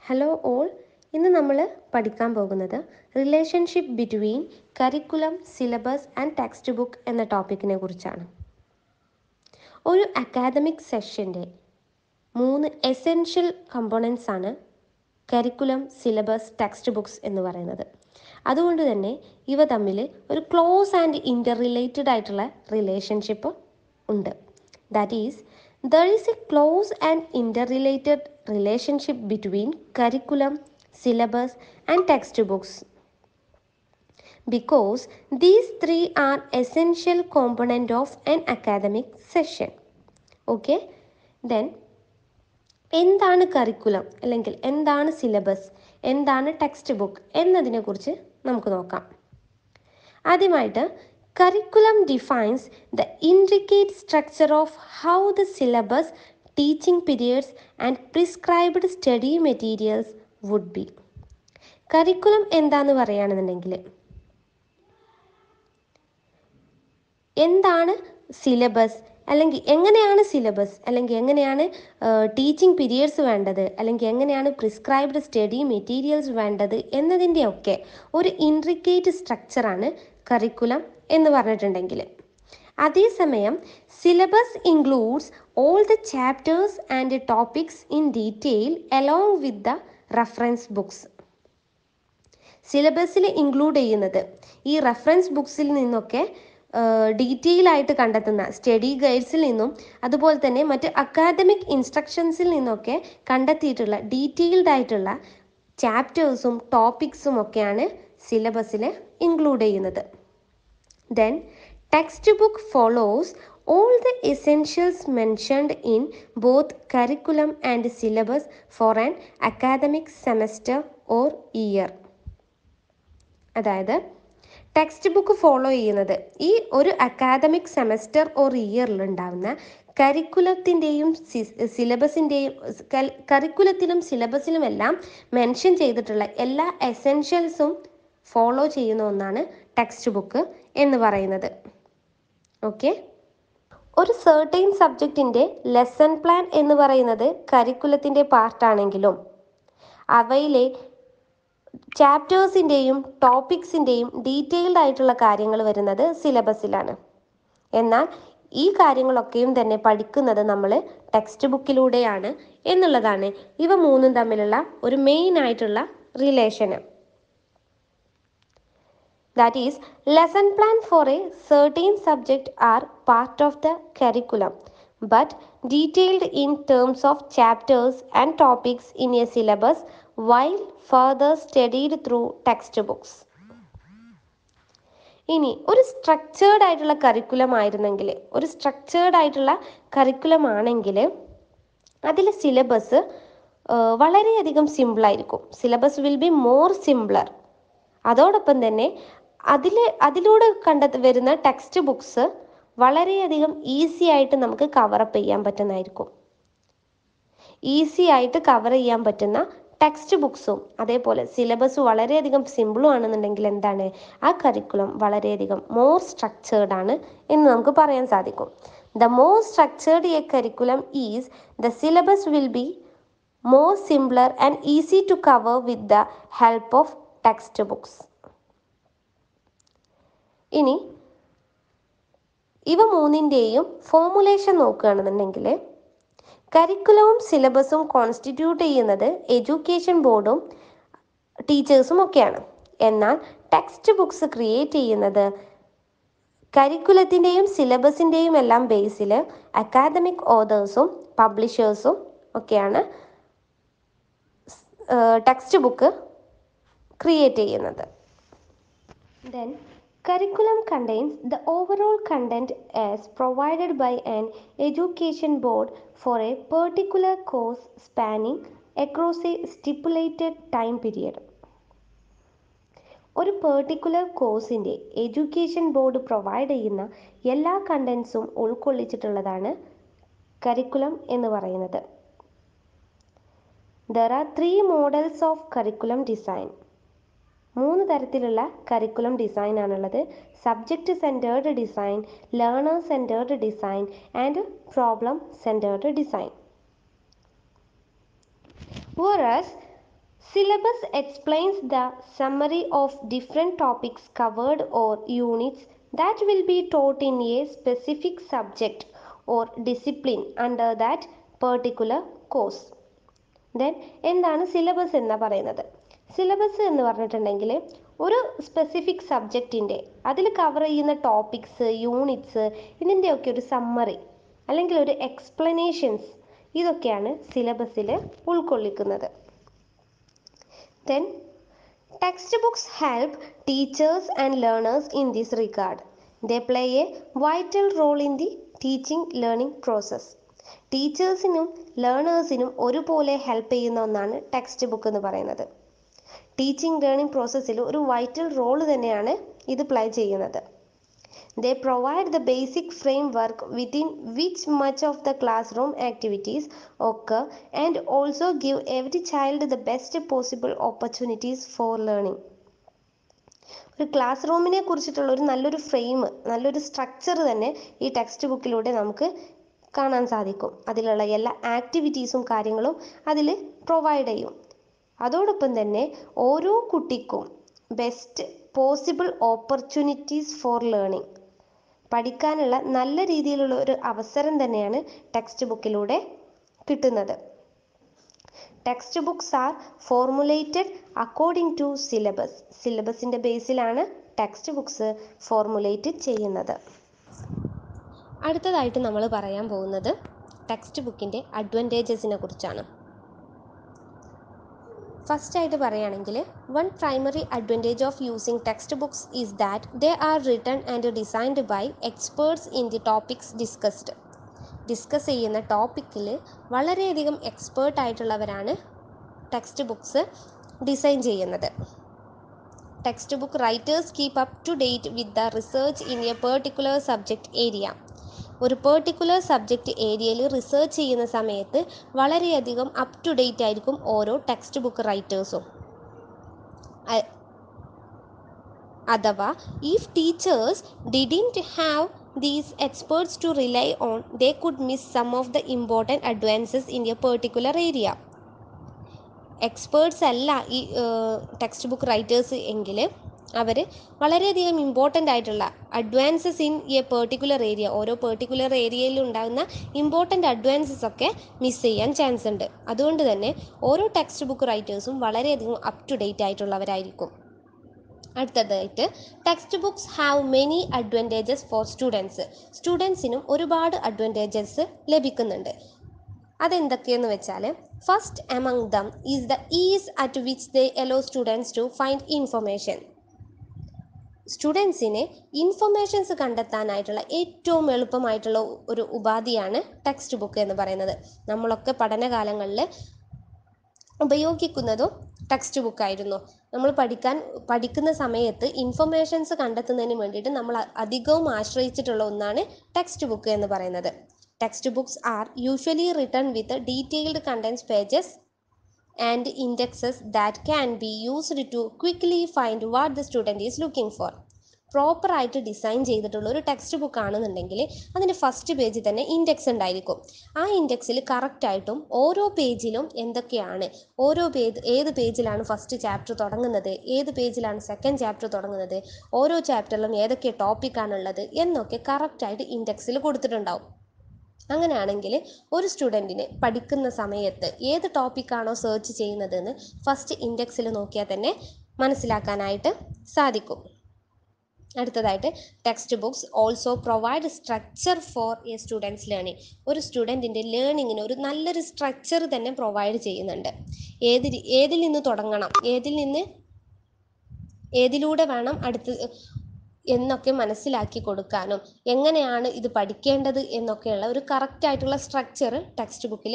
Hello all, ഇന്ന് നമ്മൾ പഠിക്കാൻ പോകുന്നത് relationship between curriculum, syllabus and text book എന്ന ടോപ്പിക്കിനെ കുറിച്ചാണ്. ഒരു അക്കാദമിക് സെഷൻ്റെ 3 എസെൻഷ്യൽ കമ്പോണൻസ് ആണ് കരിക്കുലം, സിലബസ്, ടെക്സ്റ്റ് ബുക്സ് എന്ന് പറയുന്നത്. അതുകൊണ്ട് തന്നെ ഇവ തമ്മിൽ ഒരു ക്ലോസ് ആൻഡ് ഇൻ്റർ റിലേറ്റഡ് ആയിട്ടുള്ള റിലേഷൻഷിപ്പ് ഉണ്ട്. That is there is a close and interrelated relationship between curriculum, syllabus and textbooks because these three are essential component of an academic session. Okay, then എന്താണ് കറിക്കുലം അല്ലെങ്കിൽ എന്താണ് syllabus, എന്താണ് text book എന്നതിനെക്കുറിച്ച് നമുക്ക് നോക്കാം. ആദ്യമായിട്ട് curriculum defines the intricate structure of how the syllabus, teaching periods and prescribed study materials would be. curriculum എന്താന്ന് പറയുകയാണെന്നുണ്ടെങ്കിൽ എന്താണ് സിലബസ് അല്ലെങ്കിൽ എങ്ങനെയാണ് സിലബസ് അല്ലെങ്കിൽ എങ്ങനെയാണ് ടീച്ചിങ് പീരിയഡ്സ് വേണ്ടത് അല്ലെങ്കിൽ എങ്ങനെയാണ് പ്രിസ്ക്രൈബ്ഡ് സ്റ്റഡി മെറ്റീരിയൽസ് വേണ്ടത് എന്നതിൻ്റെയൊക്കെ ഒരു ഇൻട്രിക്കേറ്റ് സ്ട്രക്ചറാണ് കറിക്കുലം എന്ന് പറഞ്ഞിട്ടുണ്ടെങ്കിൽ, അതേസമയം syllabus includes all the chapters and topics in detail along with the reference books. സിലബസിൽ ഇൻക്ലൂഡ് ചെയ്യുന്നത് ഈ റെഫറൻസ് ബുക്സിൽ നിന്നൊക്കെ ഡീറ്റെയിൽ ആയിട്ട് കണ്ടെത്തുന്ന സ്റ്റഡി ഗൈഡ്സിൽ നിന്നും അതുപോലെ തന്നെ മറ്റ് അക്കാദമിക് ഇൻസ്ട്രക്ഷൻസിൽ നിന്നൊക്കെ കണ്ടെത്തിയിട്ടുള്ള ഡീറ്റെയിൽഡ് ആയിട്ടുള്ള ചാപ്റ്റേഴ്സും ടോപ്പിക്സും ഒക്കെയാണ് സിലബസിൽ ഇൻക്ലൂഡ് ചെയ്യുന്നത്. Then text book follows all the essentials mentioned in both curriculum and syllabus for an academic semester or year. അതായത് ടെക്സ്റ്റ് ബുക്ക് ഫോളോ ചെയ്യുന്നത് ഈ ഒരു അക്കാദമിക് സെമസ്റ്റർ ഓർ ഇയറിൽ ഉണ്ടാകുന്ന കരിക്കുലത്തിൻ്റെയും കരിക്കുലത്തിലും സിലബസിലുമെല്ലാം മെൻഷൻ ചെയ്തിട്ടുള്ള എല്ലാ എസെൻഷ്യൽസും ഫോളോ ചെയ്യുന്ന ഒന്നാണ് ടെക്സ്റ്റ് ബുക്ക് എന്ന് പറയുന്നത്. ഓക്കെ, ഒരു സെർട്ടൈൻ സബ്ജക്റ്റിൻ്റെ ലെസൺ പ്ലാൻ എന്ന് പറയുന്നത് കരിക്കുലത്തിൻ്റെ പാർട്ടാണെങ്കിലും അവയിലെ ചാപ്റ്റേഴ്സിൻ്റെയും ടോപ്പിക്സിൻ്റെയും ഡീറ്റെയിൽഡ് ആയിട്ടുള്ള കാര്യങ്ങൾ വരുന്നത് സിലബസിലാണ്. എന്നാൽ ഈ കാര്യങ്ങളൊക്കെയും തന്നെ പഠിക്കുന്നത് നമ്മൾ ടെക്സ്റ്റ് ബുക്കിലൂടെയാണ് എന്നുള്ളതാണ് ഇവ മൂന്നും തമ്മിലുള്ള ഒരു മെയിൻ ആയിട്ടുള്ള റിലേഷന്. That is, lesson plan for a certain subject are part of the curriculum, but detailed in terms of chapters and topics in a syllabus while further studied through textbooks. ഇനി ഒരു structured ആയിട്ടുള്ള curriculum ആയിരുന്നെങ്കിൽ, ഒരു structured ആയിട്ടുള്ള curriculum ആണെങ്കിൽ അതിൽ syllabus വളരെയധികം സിമ്പിളായിരിക്കും. Syllabus will be more simpler. അതോടൊപ്പം തന്നെ അതിലൂടെ വരുന്ന ടെക്സ്റ്റ് ബുക്സ് വളരെയധികം ഈസി ആയിട്ട് നമുക്ക് കവറപ്പ് ചെയ്യാൻ പറ്റുന്നതായിരിക്കും. ഈസി ആയിട്ട് കവർ ചെയ്യാൻ പറ്റുന്ന ടെക്സ്റ്റ് ബുക്സും അതേപോലെ സിലബസ് വളരെയധികം സിമ്പിളും ആണെന്നുണ്ടെങ്കിൽ എന്താണ് ആ കരിക്കുലം വളരെയധികം മോർ സ്ട്രക്ചേർഡ് ആണ് എന്ന് നമുക്ക് പറയാൻ സാധിക്കും. The more structured a curriculum is the syllabus will be more simpler and easy to cover with the help of textbooks. ഇനി ഇവ മൂന്നിൻ്റെയും ഫോർമുലേഷൻ നോക്കുകയാണെന്നുണ്ടെങ്കിൽ കരിക്കുലവും സിലബസും കോൺസ്റ്റിറ്റ്യൂട്ട് ചെയ്യുന്നത് എഡ്യൂക്കേഷൻ ബോർഡും ടീച്ചേഴ്സും ഒക്കെയാണ്. എന്നാൽ ടെക്സ്റ്റ് ബുക്സ് ക്രിയേറ്റ് ചെയ്യുന്നത് കരിക്കുലത്തിൻ്റെയും സിലബസിൻ്റെയും എല്ലാം ബേസിൽ അക്കാദമിക് ഓതേഴ്സും പബ്ലിഷേഴ്സും ഒക്കെയാണ് ടെക്സ്റ്റ് ബുക്ക് ക്രിയേറ്റ് ചെയ്യുന്നത്. Then curriculum contains the overall content as provided by an education board for a particular course spanning across a stipulated time period. ഒരു പെർട്ടിക്കുലർ കോഴ്സിൻ്റെ എഡ്യൂക്കേഷൻ ബോർഡ് പ്രൊവൈഡ് ചെയ്യുന്ന എല്ലാ കണ്ടൻസും ഉൾക്കൊള്ളിച്ചിട്ടുള്ളതാണ് curriculum എന്ന് പറയുന്നത്. There are 3 models of curriculum design. 3 തരത്തിലുള്ള curriculum design ആണുള്ളത്. Subject centred design, learner centred design and problem centred design. Whereas Syllabus explains the summary of different topics covered or units that will be taught in a specific subject or discipline under that particular course. Then എന്താണ് syllabus എന്ന് പറയുന്നത്? Syllabus എന്ന് പറഞ്ഞിട്ടുണ്ടെങ്കിൽ ഒരു specific സബ്ജക്റ്റിൻ്റെ അതിൽ cover ചെയ്യുന്ന topics, units, ഇതിൻ്റെയൊക്കെ ഒരു സമ്മറി അല്ലെങ്കിൽ ഒരു എക്സ്പ്ലനേഷൻസ്, ഇതൊക്കെയാണ് സിലബസിൽ ഉൾക്കൊള്ളിക്കുന്നത്. Then, textbooks help teachers and learners in this regard. They play a vital role in the teaching learning process. ടീച്ചേഴ്സിനും ലേണേഴ്സിനും ഒരുപോലെ ഹെൽപ്പ് ചെയ്യുന്ന ഒന്നാണ് ടെക്സ്റ്റ് ബുക്ക് എന്ന് പറയുന്നത്. ടീച്ചിങ് ലേണിംഗ് പ്രോസസ്സിൽ ഒരു വൈറ്റൽ റോള് തന്നെയാണ് ഇത് പ്ലേ ചെയ്യുന്നത്. They provide the basic framework within which much of the classroom activities occur and also give every child the best possible opportunities for learning. ഒരു class റൂമിനെ കുറിച്ചിട്ടുള്ള ഒരു നല്ലൊരു ഫ്രെയിം, നല്ലൊരു സ്ട്രക്ചർ തന്നെ ഈ ടെക്സ്റ്റ് ബുക്കിലൂടെ നമുക്ക് കാണാൻ സാധിക്കും. അതിലുള്ള എല്ലാ ആക്ടിവിറ്റീസും കാര്യങ്ങളും അതിൽ പ്രൊവൈഡ് ചെയ്യും. അതോടൊപ്പം തന്നെ ഓരോ കുട്ടിക്കും best possible opportunities for learning, പഠിക്കാനുള്ള നല്ല രീതിയിലുള്ള ഒരു അവസരം തന്നെയാണ് ടെക്സ്റ്റ് ബുക്കിലൂടെ കിട്ടുന്നത്. Textbooks are formulated according to syllabus. സിലബസിൻ്റെ ബേസിലാണ് ടെക്സ്റ്റ് ബുക്സ് ഫോർമുലേറ്റ് ചെയ്യുന്നത്. അടുത്തതായിട്ട് നമ്മൾ പറയാൻ പോകുന്നത് ടെക്സ്റ്റ് ബുക്കിൻ്റെ അഡ്വാൻറ്റേജസിനെ കുറിച്ചാണ്. ഫസ്റ്റ് ആയിട്ട് പറയുകയാണെങ്കിൽ one primary advantage of using textbooks is that they are written and designed by experts in the topics discussed. Discuss ചെയ്യുന്ന ടോപ്പിക്കിൽ വളരെയധികം എക്സ്പേർട്ടായിട്ടുള്ളവരാണ് ടെക്സ്റ്റ് ബുക്സ് ഡിസൈൻ ചെയ്യുന്നത്. Textbook writers keep up to date with the research in a particular subject area. ഒരു particular subject ഏരിയയിൽ research ചെയ്യുന്ന സമയത്ത് വളരെയധികം അപ് ടു ഡേറ്റ് ആയിരിക്കും ഓരോ ടെക്സ്റ്റ് ബുക്ക് റൈറ്റേഴ്സും. അഥവാ if teachers didn't have these experts to rely on, they could miss some of the important advances in a particular area. Experts അല്ല ഈ ടെക്സ്റ്റ് ബുക്ക് റൈറ്റേഴ്സ് എങ്കിൽ അവർ വളരെയധികം ഇമ്പോർട്ടൻ്റ് ആയിട്ടുള്ള advances in a particular area, ഓരോ particular ഏരിയയിൽ ഉണ്ടാകുന്ന important advances ഒക്കെ miss ചെയ്യാൻ ചാൻസ് ഉണ്ട്. അതുകൊണ്ട് തന്നെ ഓരോ ടെക്സ്റ്റ് ബുക്ക് റൈറ്റേഴ്സും വളരെയധികം അപ് ടു ഡേറ്റ് ആയിട്ടുള്ളവരായിരിക്കും. അടുത്തതായിട്ട് textbooks have many advantages for students. സ്റ്റുഡൻസിനും ഒരുപാട് അഡ്വാൻറ്റേജസ് ലഭിക്കുന്നുണ്ട്. അതെന്തൊക്കെയെന്ന് വെച്ചാൽ first among them is the ease at which they allow students to find information. സ്റ്റുഡൻസിന് ഇൻഫർമേഷൻസ് കണ്ടെത്താനായിട്ടുള്ള ഏറ്റവും എളുപ്പമായിട്ടുള്ള ഒരു ഉപാധിയാണ് ടെക്സ്റ്റ് ബുക്ക് എന്ന് പറയുന്നത്. നമ്മളൊക്കെ പഠനകാലങ്ങളിൽ ഉപയോഗിക്കുന്നതും ടെക്സ്റ്റ് ബുക്കായിരുന്നു. നമ്മൾ പഠിക്കുന്ന സമയത്ത് ഇൻഫർമേഷൻസ് കണ്ടെത്തുന്നതിന് വേണ്ടിയിട്ട് നമ്മൾ അധികവും ആശ്രയിച്ചിട്ടുള്ള ഒന്നാണ് ടെക്സ്റ്റ് ബുക്ക് എന്ന് പറയുന്നത്. Textbooks are usually written with detailed contents pages and indexes that can be used to quickly find what the student is looking for. പ്രോപ്പറായിട്ട് ഡിസൈൻ ചെയ്തിട്ടുള്ള ഒരു ടെക്സ്റ്റ് ബുക്ക് ആണെന്നുണ്ടെങ്കിൽ അതിൻ്റെ ഫസ്റ്റ് പേജിൽ തന്നെ ഇൻഡെക്സ് ഉണ്ടായിരിക്കും. ആ ഇൻഡെക്സിൽ കറക്റ്റായിട്ടും ഓരോ പേജിലും എന്തൊക്കെയാണ്, ഏത് പേജിലാണ് ഫസ്റ്റ് ചാപ്റ്റർ തുടങ്ങുന്നത്, ഏത് പേജിലാണ് സെക്കൻഡ് ചാപ്റ്റർ തുടങ്ങുന്നത്, ഓരോ ചാപ്റ്ററിലും ഏതൊക്കെ ടോപ്പിക്കാണുള്ളത് എന്നൊക്കെ കറക്റ്റായിട്ട് ഇൻഡെക്സിൽ കൊടുത്തിട്ടുണ്ടാവും. അങ്ങനെയാണെങ്കിൽ ഒരു സ്റ്റുഡൻറ്റിന് പഠിക്കുന്ന സമയത്ത് ഏത് ടോപ്പിക്കാണോ സെർച്ച് ചെയ്യുന്നതെന്ന് ഫസ്റ്റ് ഇൻഡെക്സിൽ നോക്കിയാൽ തന്നെ മനസ്സിലാക്കാനായിട്ട് സാധിക്കും. അടുത്തതായിട്ട് text books also provide structure four A students learning. ഒരു സ്റ്റുഡൻറ്റിൻ്റെ ലേണിങ്ങിന് ഒരു നല്ലൊരു സ്ട്രക്ചർ തന്നെ പ്രൊവൈഡ് ചെയ്യുന്നുണ്ട്. ഏതിൽ നിന്ന് തുടങ്ങണം, ഏതിലൂടെ വേണം അടുത്ത് എന്നൊക്കെ മനസ്സിലാക്കി കൊടുക്കാനും എങ്ങനെയാണ് ഇത് പഠിക്കേണ്ടത് എന്നൊക്കെയുള്ള ഒരു കറക്റ്റായിട്ടുള്ള സ്ട്രക്ചർ ടെക്സ്റ്റ് ബുക്കിൽ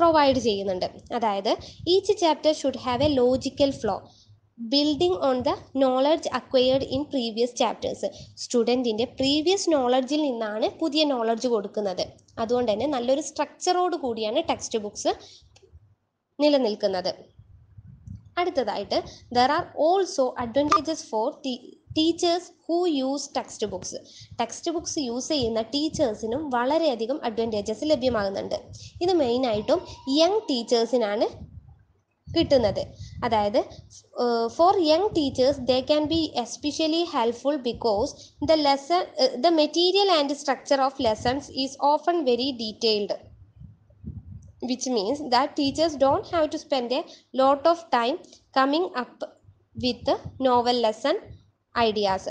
പ്രൊവൈഡ് ചെയ്യുന്നുണ്ട്. അതായത് each chapter should have a logical flow building on the knowledge acquired in previous chapters. സ്റ്റുഡൻറ്റിൻ്റെ പ്രീവിയസ് നോളജിൽ നിന്നാണ് പുതിയ നോളജ് കൊടുക്കുന്നത്. അതുകൊണ്ട് തന്നെ നല്ലൊരു സ്ട്രക്ചറോട് കൂടിയാണ് ടെക്സ്റ്റ് ബുക്സ് നിലനിൽക്കുന്നത്. അടുത്തതായിട്ട് there are also advantages four teachers who use text books. Text books use ചെയ്യുന്ന ടീച്ചേഴ്സിനും വളരെയധികം അഡ്വാൻറ്റേജസ് ലഭ്യമാകുന്നുണ്ട്. ഇത് മെയിനായിട്ടും യങ് ടീച്ചേഴ്സിനാണ് കിട്ടുന്നത്. അതായത് four young teachers they can be especially helpful because the material and structure of lessons is often very detailed, which means that teachers don't have to spend a lot of time coming up with novel lesson ideas.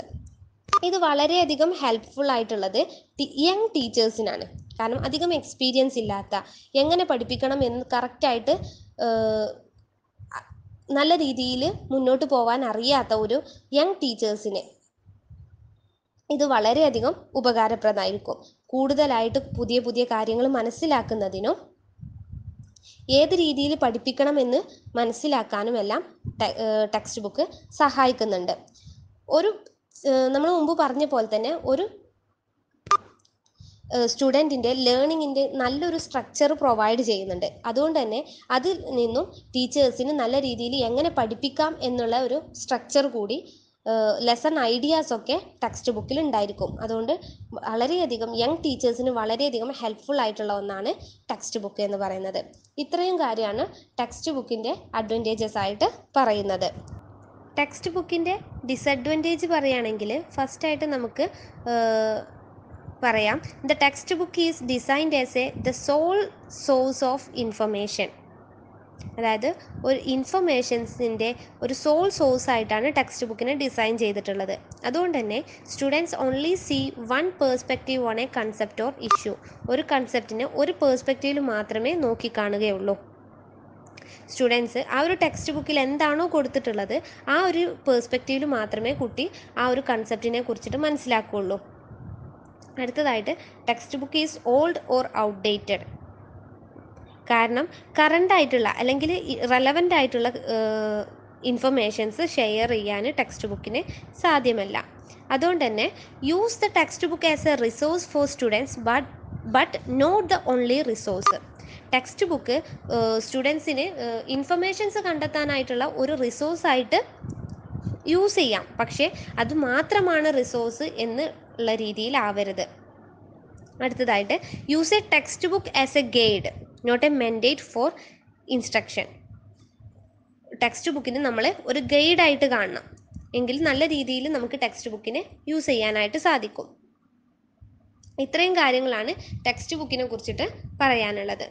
ഇത് വളരെയധികം helpful ആയിട്ടുള്ളത് young ടീച്ചേഴ്സിനാണ്. കാരണം അധികം experience ഇല്ലാത്ത, എങ്ങനെ പഠിപ്പിക്കണം എന്ന് കറക്റ്റായിട്ട് നല്ല രീതിയിൽ മുന്നോട്ട് പോകാൻ അറിയാത്ത ഒരു യങ് ടീച്ചേഴ്സിന് ഇത് വളരെയധികം ഉപകാരപ്രദമായിരിക്കും. കൂടുതലായിട്ട് പുതിയ പുതിയ കാര്യങ്ങൾ മനസ്സിലാക്കുന്നതിനും ഏത് രീതിയിൽ പഠിപ്പിക്കണമെന്ന് മനസ്സിലാക്കാനുമെല്ലാം ടെക്സ്റ്റ് ബുക്ക് സഹായിക്കുന്നുണ്ട്. നമ്മൾ മുമ്പ് പറഞ്ഞ പോലെ തന്നെ ഒരു സ്റ്റുഡൻറ്റിൻ്റെ ലേണിങ്ങിൻ്റെ നല്ലൊരു സ്ട്രക്ചർ പ്രൊവൈഡ് ചെയ്യുന്നുണ്ട്. അതുകൊണ്ട് തന്നെ അതിൽ നിന്നും ടീച്ചേഴ്സിന് നല്ല രീതിയിൽ എങ്ങനെ പഠിപ്പിക്കാം എന്നുള്ള ഒരു സ്ട്രക്ചർ കൂടി, ലെസൺ ഐഡിയാസൊക്കെ ടെക്സ്റ്റ് ബുക്കിൽ ഉണ്ടായിരിക്കും. അതുകൊണ്ട് വളരെയധികം യങ് ടീച്ചേഴ്സിന് വളരെയധികം ഹെൽപ്ഫുൾ ആയിട്ടുള്ള ഒന്നാണ് ടെക്സ്റ്റ് ബുക്ക് എന്ന് പറയുന്നത്. ഇത്രയും കാര്യമാണ് ടെക്സ്റ്റ് ബുക്കിൻ്റെ അഡ്വാൻറ്റേജസ് ആയിട്ട് പറയുന്നത്. ടെക്സ്റ്റ് ബുക്കിൻ്റെ ഡിസഡ്വാൻറ്റേജ് പറയുകയാണെങ്കിൽ ഫസ്റ്റായിട്ട് നമുക്ക് പറയാം, the textbook is designed as the sole source of information. അതായത് ഒരു ഇൻഫർമേഷൻസിൻ്റെ ഒരു സോൾ സോഴ്സ് ആയിട്ടാണ് ടെക്സ്റ്റ് ബുക്കിനെ ഡിസൈൻ ചെയ്തിട്ടുള്ളത്. അതുകൊണ്ട് തന്നെ students only see one perspective on a concept or issue. ഒരു കൺസെപ്റ്റിനെ ഒരു പേഴ്സ്പെക്റ്റീവിൽ മാത്രമേ നോക്കിക്കാണുകയുള്ളൂ. സ്റ്റുഡൻസ് ആ ഒരു ടെക്സ്റ്റ് ബുക്കിൽ എന്താണോ കൊടുത്തിട്ടുള്ളത് ആ ഒരു പേഴ്സ്പെക്റ്റീവിൽ മാത്രമേ കുട്ടി ആ ഒരു കൺസെപ്റ്റിനെ കുറിച്ചിട്ട് മനസ്സിലാക്കുകയുള്ളൂ. അടുത്തതായിട്ട് text book is old or outdated. കാരണം കറണ്ടായിട്ടുള്ള അല്ലെങ്കിൽ റെലവൻ്റ് ആയിട്ടുള്ള ഇൻഫർമേഷൻസ് ഷെയർ ചെയ്യാൻ ടെക്സ്റ്റ് ബുക്കിന് സാധ്യമല്ല. അതുകൊണ്ട് തന്നെ use the textbook as a resource for students but not the only resource. Textbook സ്റ്റുഡൻസിന് ഇൻഫർമേഷൻസ് കണ്ടെത്താനായിട്ടുള്ള ഒരു റിസോഴ്സായിട്ട് യൂസ് ചെയ്യാം, പക്ഷേ അത് മാത്രമാണ് റിസോഴ്സ് എന്നുള്ള രീതിയിലാവരുത്. അടുത്തതായിട്ട് use a textbook as a guide not a mandate for instruction. Text ബുക്കിന് നമ്മൾ ഒരു ഗൈഡായിട്ട് കാണണം, എങ്കിൽ നല്ല രീതിയിൽ നമുക്ക് ടെക്സ്റ്റ് ബുക്കിനെ യൂസ് ചെയ്യാനായിട്ട് സാധിക്കും. ഇത്രയും കാര്യങ്ങളാണ് ടെക്സ്റ്റ് ബുക്കിനെ കുറിച്ചിട്ട് പറയാനുള്ളത്.